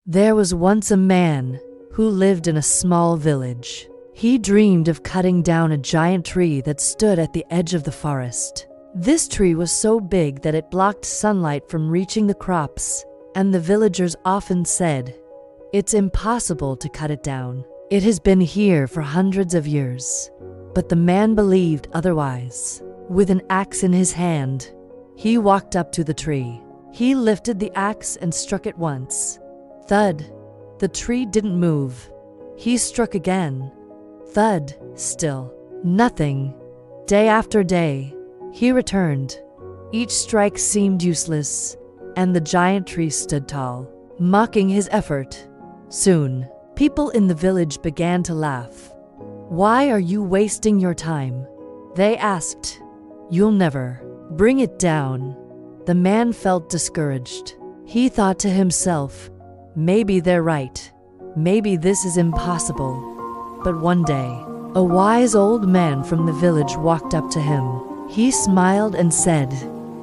There was once a man who lived in a small village. He dreamed of cutting down a giant tree that stood at the edge of the forest. This tree was so big that it blocked sunlight from reaching the crops, and the villagers often said, "It's impossible to cut it down. It has been here for hundreds of years." But the man believed otherwise. With an axe in his hand, he walked up to the tree. He lifted the axe and struck it once. Thud! The tree didn't move. He struck again. Thud! Still nothing. Day after day, he returned. Each strike seemed useless, and the giant tree stood tall, mocking his effort. Soon, people in the village began to laugh. "Why are you wasting your time?" they asked. "You'll never bring it down." The man felt discouraged. He thought to himself, "Maybe they're right. Maybe this is impossible." But one day, a wise old man from the village walked up to him. He smiled and said,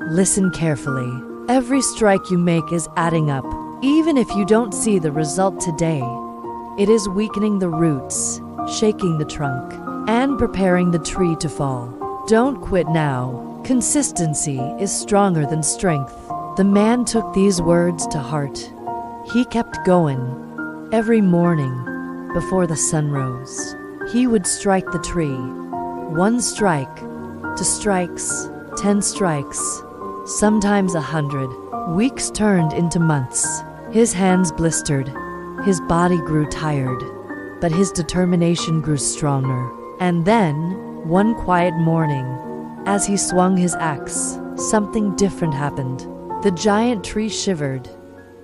"Listen carefully. Every strike you make is adding up. Even if you don't see the result today, it is weakening the roots, shaking the trunk, and preparing the tree to fall. Don't quit now. Consistency is stronger than strength." The man took these words to heart. He kept going. Every morning, before the sun rose, he would strike the tree. 1 strike, 2 strikes, 10 strikes, sometimes 100. Weeks turned into months. His hands blistered. His body grew tired. But his determination grew stronger. And then, one quiet morning, as he swung his axe, something different happened. The giant tree shivered.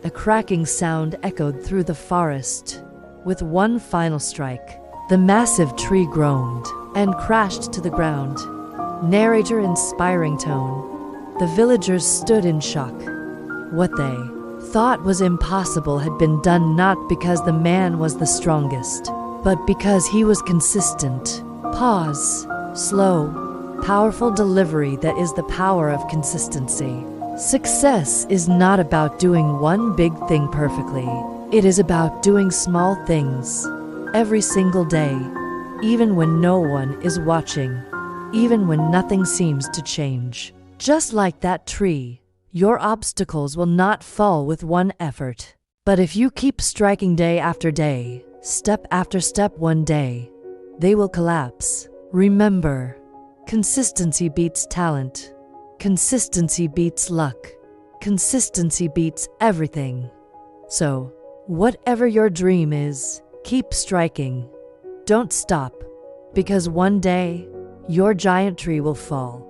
A cracking sound echoed through the forest. With one final strike, the massive tree groaned and crashed to the ground. Narrator inspiring tone. The villagers stood in shock. What they thought was impossible had been done not because the man was the strongest, but because he was consistent. Pause. Slow, powerful delivery. That is the power of consistency. Success is not about doing one big thing perfectly. It is about doing small things every single day, even when no one is watching, even when nothing seems to change. Just like that tree, your obstacles will not fall with one effort. But if you keep striking day after day, step after step, one day, they will collapse. Remember, consistency beats talent. Consistency beats luck. Consistency beats everything. So, whatever your dream is, keep striking. Don't stop, because one day, your giant tree will fall.